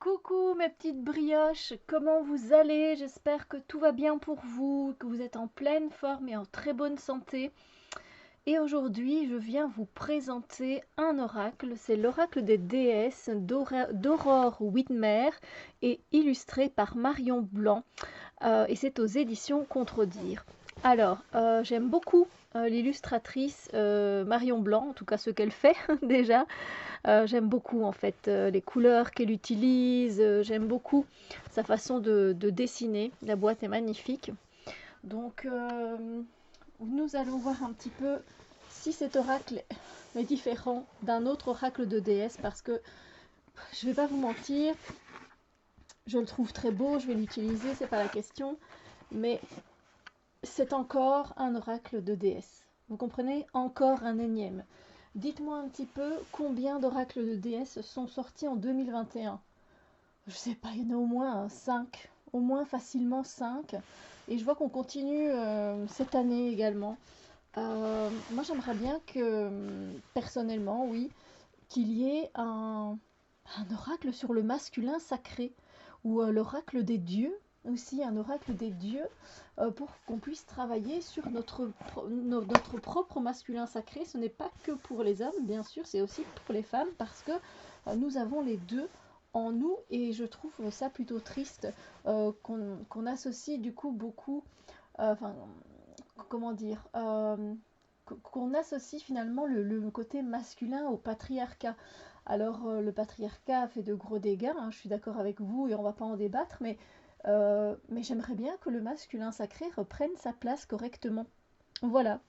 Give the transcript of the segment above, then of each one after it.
Coucou mes petites brioches, comment vous allez? J'espère que tout va bien pour vous, que vous êtes en pleine forme et en très bonne santé. Et aujourd'hui, je viens vous présenter un oracle. C'est l'oracle des déesses d'Aurore Widmer et illustré par Marion Blanc. Et c'est aux éditions Contredire. Alors, j'aime beaucoup l'illustratrice Marion Blanc, en tout cas ce qu'elle fait déjà. J'aime beaucoup en fait les couleurs qu'elle utilise, j'aime beaucoup sa façon de dessiner. La boîte est magnifique. Donc nous allons voir un petit peu si cet oracle est différent d'un autre oracle de déesse parce que je vais pas vous mentir, je le trouve très beau, je vais l'utiliser, c'est pas la question, mais c'est encore un oracle de déesse. Vous comprenez? Encore un énième. Dites-moi un petit peu combien d'oracles de déesse sont sortis en 2021. Je sais pas, il y en a au moins 5, au moins facilement 5. Et je vois qu'on continue cette année également. Moi j'aimerais bien que, personnellement, oui, qu'il y ait un oracle sur le masculin sacré, ou l'oracle des dieux, aussi un oracle des dieux, pour qu'on puisse travailler sur notre propre masculin sacré. Ce n'est pas que pour les hommes, bien sûr, c'est aussi pour les femmes, parce que nous avons les deux en nous, et je trouve ça plutôt triste qu'on associe du coup beaucoup, enfin, comment dire, qu'on associe finalement le côté masculin au patriarcat. Alors le patriarcat fait de gros dégâts, hein, je suis d'accord avec vous et on va pas en débattre, mais j'aimerais bien que le masculin sacré reprenne sa place correctement. Voilà,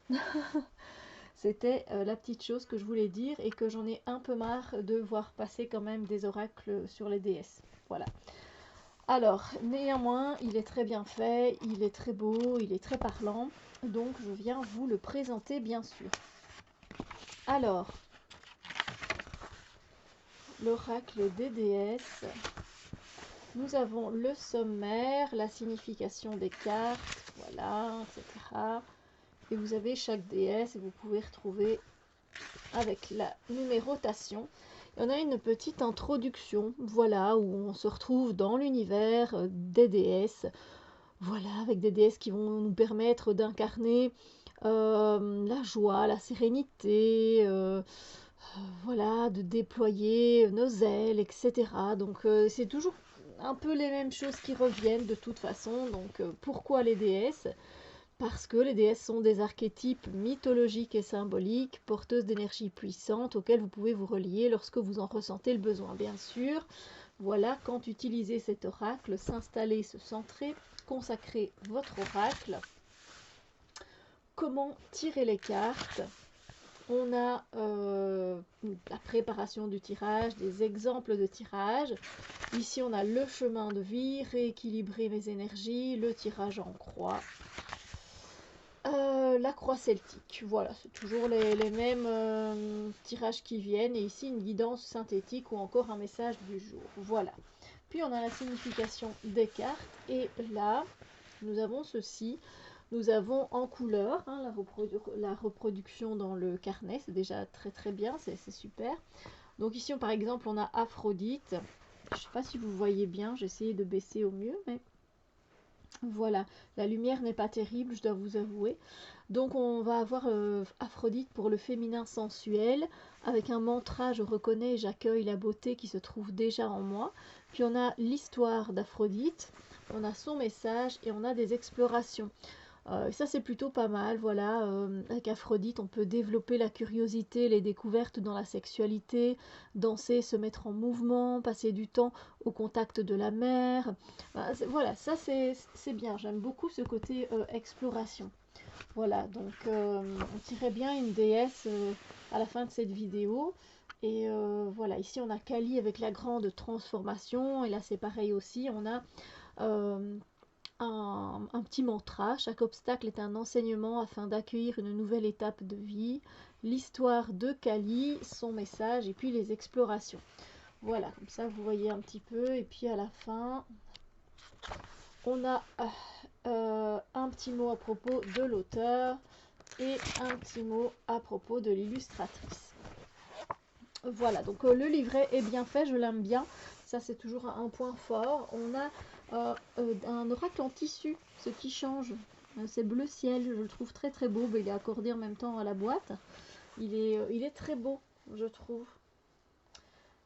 c'était la petite chose que je voulais dire et que j'en ai un peu marre de voir passer quand même des oracles sur les déesses. Voilà. Alors, néanmoins, il est très bien fait, il est très beau, il est très parlant, donc je viens vous le présenter bien sûr. Alors, l'oracle des déesses, nous avons le sommaire, la signification des cartes, voilà, etc. Et vous avez chaque déesse et vous pouvez retrouver avec la numérotation. Et on a une petite introduction, voilà, où on se retrouve dans l'univers des déesses. Voilà, avec des déesses qui vont nous permettre d'incarner la joie, la sérénité, voilà, de déployer nos ailes, etc. Donc c'est toujours un peu les mêmes choses qui reviennent de toute façon. Donc pourquoi les déesses? Parce que les déesses sont des archétypes mythologiques et symboliques, porteuses d'énergie puissante auxquelles vous pouvez vous relier lorsque vous en ressentez le besoin. Bien sûr, voilà, quand utiliser cet oracle, s'installer, se centrer, consacrer votre oracle. Comment tirer les cartes? On a la préparation du tirage, des exemples de tirage. Ici, on a le chemin de vie, rééquilibrer mes énergies, le tirage en croix. La croix celtique, voilà, c'est toujours les mêmes tirages qui viennent. Et ici, une guidance synthétique ou encore un message du jour. Voilà. Puis, on a la signification des cartes. Et là, nous avons ceci. Nous avons en couleur hein, la reproduction dans le carnet, c'est déjà très très bien, c'est super. Donc ici par exemple on a Aphrodite, je ne sais pas si vous voyez bien, j'ai essayé de baisser au mieux, mais voilà, la lumière n'est pas terrible, je dois vous avouer. Donc on va avoir Aphrodite pour le féminin sensuel, avec un mantra je reconnais et j'accueille la beauté qui se trouve déjà en moi. Puis on a l'histoire d'Aphrodite, on a son message et on a des explorations. Ça c'est plutôt pas mal, voilà, avec Aphrodite on peut développer la curiosité, les découvertes dans la sexualité, danser, se mettre en mouvement, passer du temps au contact de la mer, voilà, ça c'est bien, j'aime beaucoup ce côté exploration. Voilà, donc on tirait bien une déesse à la fin de cette vidéo. Et voilà, ici on a Kali avec la grande transformation, et là c'est pareil aussi, on a un petit mantra. Chaque obstacle est un enseignement afin d'accueillir une nouvelle étape de vie. L'histoire de Kali, son message et puis les explorations. Voilà, comme ça vous voyez un petit peu. Et puis à la fin, on a un petit mot à propos de l'auteur et un petit mot à propos de l'illustratrice. Voilà, donc le livret est bien fait, je l'aime bien. Ça, c'est toujours un point fort. On a un oracle en tissu, ce qui change. C'est bleu ciel, je le trouve très très beau. Il est accordé en même temps à la boîte. Il est très beau, je trouve.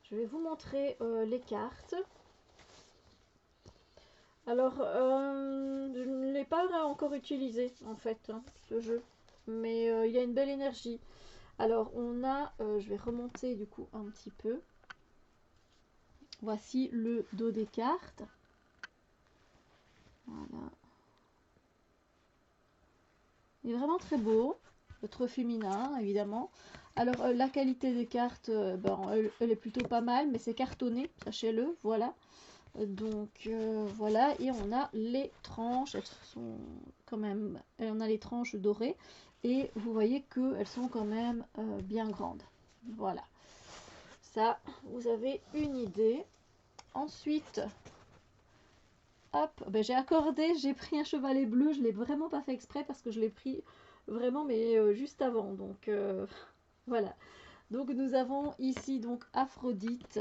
Je vais vous montrer les cartes. Alors, je ne l'ai pas encore utilisé en fait, hein, ce jeu. Mais il y a une belle énergie. Alors, on a, je vais remonter du coup un petit peu. Voici le dos des cartes. Voilà. Il est vraiment très beau, trop féminin évidemment. Alors la qualité des cartes, elle est plutôt pas mal, mais c'est cartonné, sachez-le, voilà. Donc voilà, et on a les tranches, elles sont quand même, on a les tranches dorées, et vous voyez qu'elles sont quand même bien grandes. Voilà, ça, vous avez une idée. Ensuite, hop, j'ai pris un chevalet bleu, je l'ai vraiment pas fait exprès parce que je l'ai pris vraiment mais juste avant, donc voilà. Donc nous avons ici donc Aphrodite,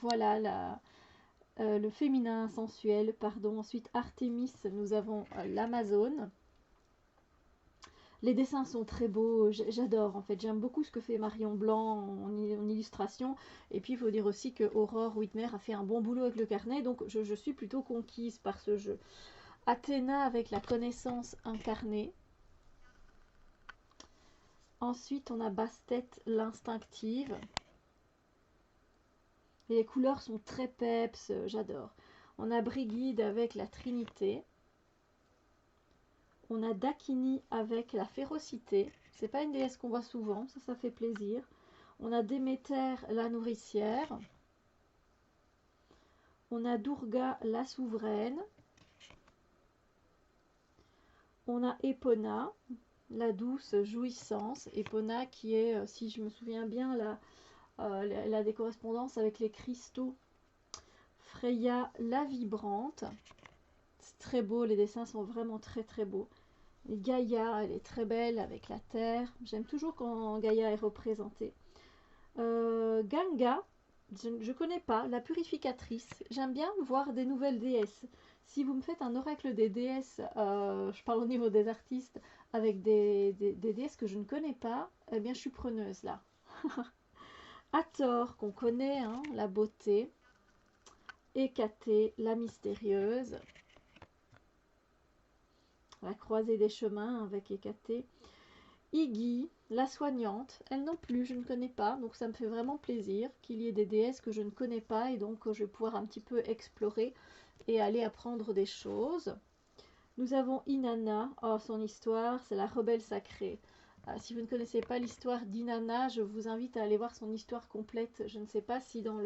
voilà le féminin sensuel, pardon. Ensuite Artémis, nous avons l'Amazone. Les dessins sont très beaux, j'adore en fait, j'aime beaucoup ce que fait Marion Blanc en illustration. Et puis il faut dire aussi que Aurore Whitmer a fait un bon boulot avec le carnet, donc je suis plutôt conquise par ce jeu. Athéna avec la connaissance incarnée. Ensuite on a Bastet l'instinctive. Et les couleurs sont très peps, j'adore. On a Brigide avec la Trinité. On a Dakini avec la férocité. C'est pas une déesse qu'on voit souvent, ça fait plaisir. On a Déméter la nourricière. On a Durga la souveraine. On a Epona, la douce jouissance. Epona qui est, si je me souviens bien, elle a des correspondances avec les cristaux. Freya la vibrante. C'est très beau, les dessins sont vraiment très très beaux. Et Gaïa, elle est très belle avec la terre. J'aime toujours quand Gaïa est représentée. Ganga, je ne connais pas, la purificatrice. J'aime bien voir des nouvelles déesses. Si vous me faites un oracle des déesses, je parle au niveau des artistes, avec des déesses que je ne connais pas, eh bien je suis preneuse là. Hathor, qu'on connaît, hein, la beauté. Hécatée, la mystérieuse. La croisée des chemins avec Hécatée. Iggy, la soignante, elle non plus, je ne connais pas, donc ça me fait vraiment plaisir qu'il y ait des déesses que je ne connais pas et donc je vais pouvoir un petit peu explorer et aller apprendre des choses. Nous avons Inanna, oh, son histoire, c'est la rebelle sacrée. Si vous ne connaissez pas l'histoire d'Inanna, je vous invite à aller voir son histoire complète. Je ne sais pas si dans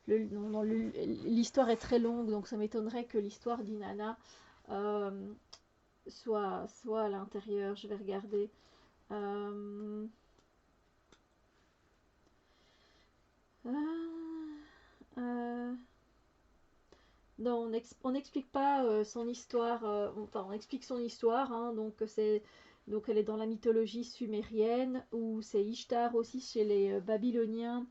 l'histoire est très longue, donc ça m'étonnerait que l'histoire d'Inanna soit à l'intérieur. Je vais regarder. Euh, non, on n'explique pas son histoire. Enfin, on explique son histoire. Hein, donc elle est dans la mythologie sumérienne où c'est Ishtar aussi chez les Babyloniens.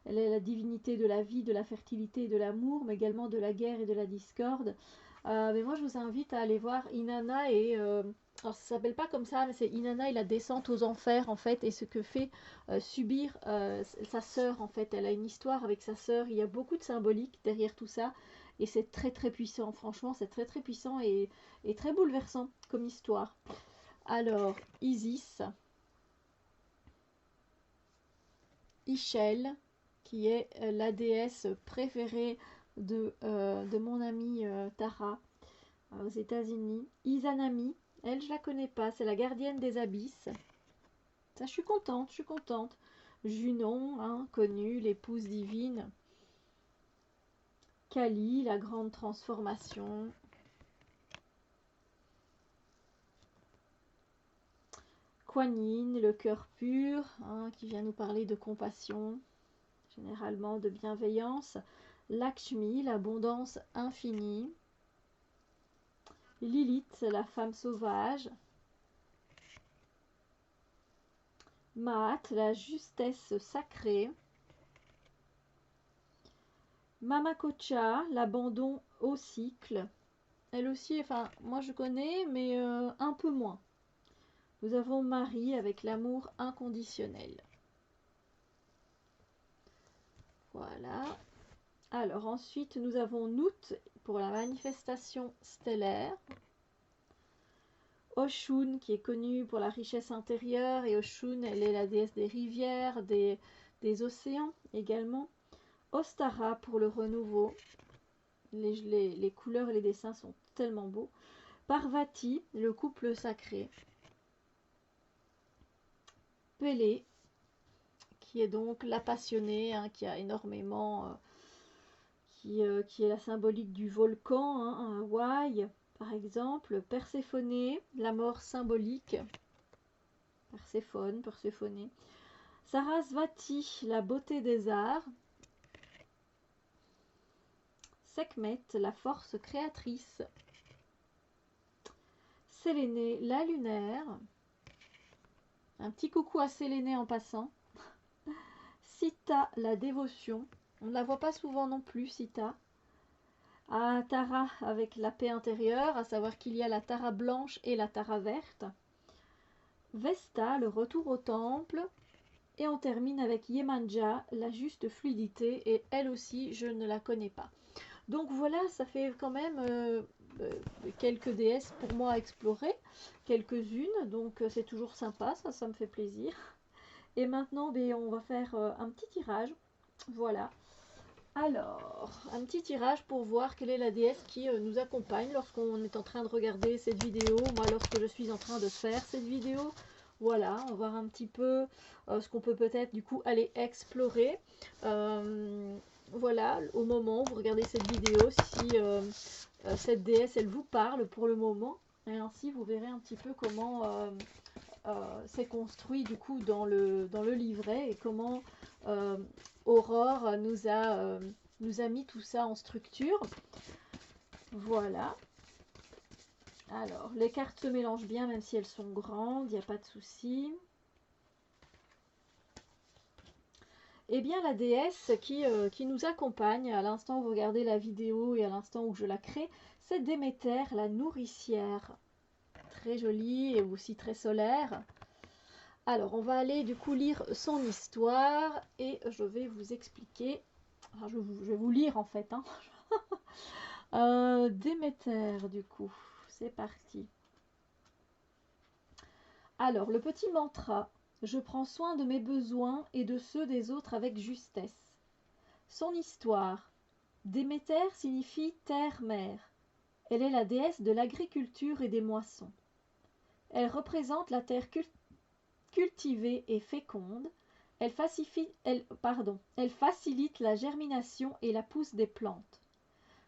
Elle est la divinité de la vie, de la fertilité et de l'amour, mais également de la guerre et de la discorde. Mais moi, je vous invite à aller voir Inanna et alors ça s'appelle pas comme ça, mais c'est Inanna et la descente aux enfers en fait, et ce que fait subir sa sœur en fait. Elle a une histoire avec sa sœur. Il y a beaucoup de symbolique derrière tout ça, et c'est très très puissant. Franchement, c'est très très puissant et très bouleversant comme histoire. Alors, Isis, Ischel, qui est la déesse préférée de mon amie Tara aux États-Unis. Izanami, elle, je la connais pas, c'est la gardienne des abysses. Ça, je suis contente, je suis contente. Junon, hein, connue, l'épouse divine. Kali, la grande transformation. Kuan Yin, le cœur pur, hein, qui vient nous parler de compassion, généralement de bienveillance. Lakshmi, l'abondance infinie. Lilith, la femme sauvage. Maat, la justesse sacrée. Mamakocha, l'abandon au cycle. Elle aussi, enfin, moi je connais, mais un peu moins. Nous avons Marie avec l'amour inconditionnel. Voilà. Alors ensuite, nous avons Nout pour la manifestation stellaire. Oshun qui est connue pour la richesse intérieure, et Oshun, elle est la déesse des rivières, des océans également. Ostara pour le renouveau. Les couleurs et les dessins sont tellement beaux. Parvati, le couple sacré. Pélé, qui est donc la passionnée, hein, qui a énormément, qui est la symbolique du volcan, hein, à Hawaï, par exemple. Perséphonée, la mort symbolique. Perséphonée. Sarasvati, la beauté des arts. Sekhmet, la force créatrice. Séléné, la lunaire. Un petit coucou à Séléné en passant. Sita, la dévotion. On ne la voit pas souvent non plus, Sita. Tara avec la paix intérieure, à savoir qu'il y a la Tara blanche et la Tara verte. Vesta, le retour au temple. Et on termine avec Yemanja, la juste fluidité, et elle aussi, je ne la connais pas. Donc voilà, ça fait quand même quelques déesses pour moi à explorer, quelques-unes, donc c'est toujours sympa, ça me fait plaisir. Et maintenant, on va faire un petit tirage, voilà. Alors, un petit tirage pour voir quelle est la déesse qui nous accompagne lorsqu'on est en train de regarder cette vidéo, moi lorsque je suis en train de faire cette vidéo. Voilà, on va voir un petit peu ce qu'on peut peut-être du coup aller explorer. Voilà, au moment où vous regardez cette vidéo, si cette déesse elle vous parle pour le moment, et ainsi vous verrez un petit peu comment c'est construit du coup dans le livret, et comment Aurore nous a mis tout ça en structure. Voilà. Alors, les cartes se mélangent bien, même si elles sont grandes, il n'y a pas de souci. Eh bien, la déesse qui nous accompagne à l'instant où vous regardez la vidéo et à l'instant où je la crée, c'est Déméter, la nourricière. Très jolie et aussi très solaire. Alors, on va aller du coup lire son histoire et je vais vous expliquer. Enfin, je vais vous lire en fait. Hein. Déméter, du coup, c'est parti. Alors, le petit mantra. Je prends soin de mes besoins et de ceux des autres avec justesse. Son histoire. Déméter signifie terre-mère. Elle est la déesse de l'agriculture et des moissons. Elle représente la terre cultivée et féconde. Elle facilite la germination et la pousse des plantes.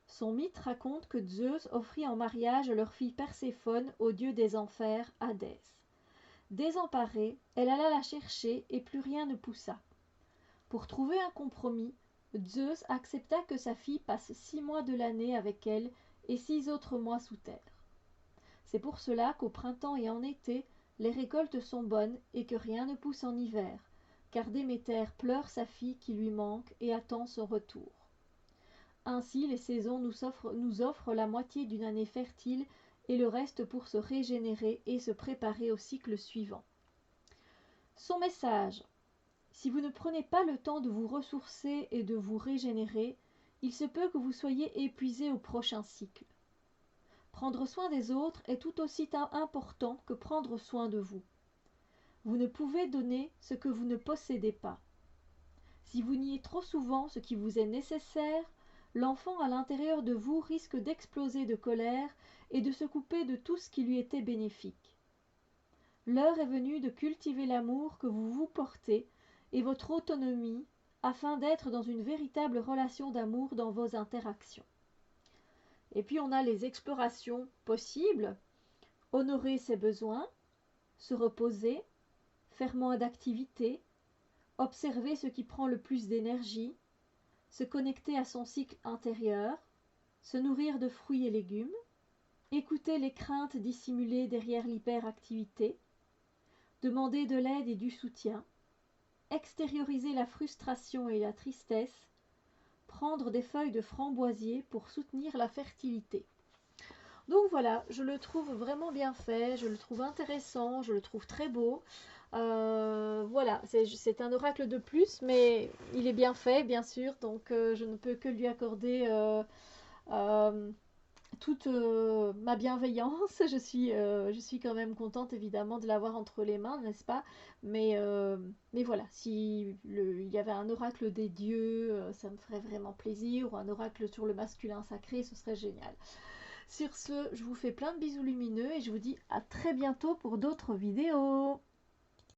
Son mythe raconte que Zeus offrit en mariage leur fille Perséphone au dieu des enfers, Hadès. Désemparée, elle alla la chercher et plus rien ne poussa. Pour trouver un compromis, Zeus accepta que sa fille passe 6 mois de l'année avec elle et 6 autres mois sous terre. C'est pour cela qu'au printemps et en été, les récoltes sont bonnes et que rien ne pousse en hiver, car Déméter pleure sa fille qui lui manque et attend son retour. Ainsi, les saisons nous offrent la moitié d'une année fertile et le reste pour se régénérer et se préparer au cycle suivant. Son message. Si vous ne prenez pas le temps de vous ressourcer et de vous régénérer, il se peut que vous soyez épuisé au prochain cycle. Prendre soin des autres est tout aussi important que prendre soin de vous. Vous ne pouvez donner ce que vous ne possédez pas. Si vous niez trop souvent ce qui vous est nécessaire, l'enfant à l'intérieur de vous risque d'exploser de colère et de se couper de tout ce qui lui était bénéfique. L'heure est venue de cultiver l'amour que vous vous portez et votre autonomie afin d'être dans une véritable relation d'amour dans vos interactions. Et puis on a les explorations possibles, honorer ses besoins, se reposer, faire moins d'activités, observer ce qui prend le plus d'énergie, se connecter à son cycle intérieur, se nourrir de fruits et légumes, écouter les craintes dissimulées derrière l'hyperactivité, demander de l'aide et du soutien, extérioriser la frustration et la tristesse, prendre des feuilles de framboisier pour soutenir la fertilité. Donc voilà, je le trouve vraiment bien fait, je le trouve intéressant, je le trouve très beau. Voilà, c'est un oracle de plus, mais il est bien fait, bien sûr, donc je ne peux que lui accorder euh, toute ma bienveillance. Je suis quand même contente, évidemment, de l'avoir entre les mains, n'est-ce pas? Mais voilà, si il y avait un oracle des dieux, ça me ferait vraiment plaisir, ou un oracle sur le masculin sacré, ce serait génial. Sur ce, je vous fais plein de bisous lumineux et je vous dis à très bientôt pour d'autres vidéos.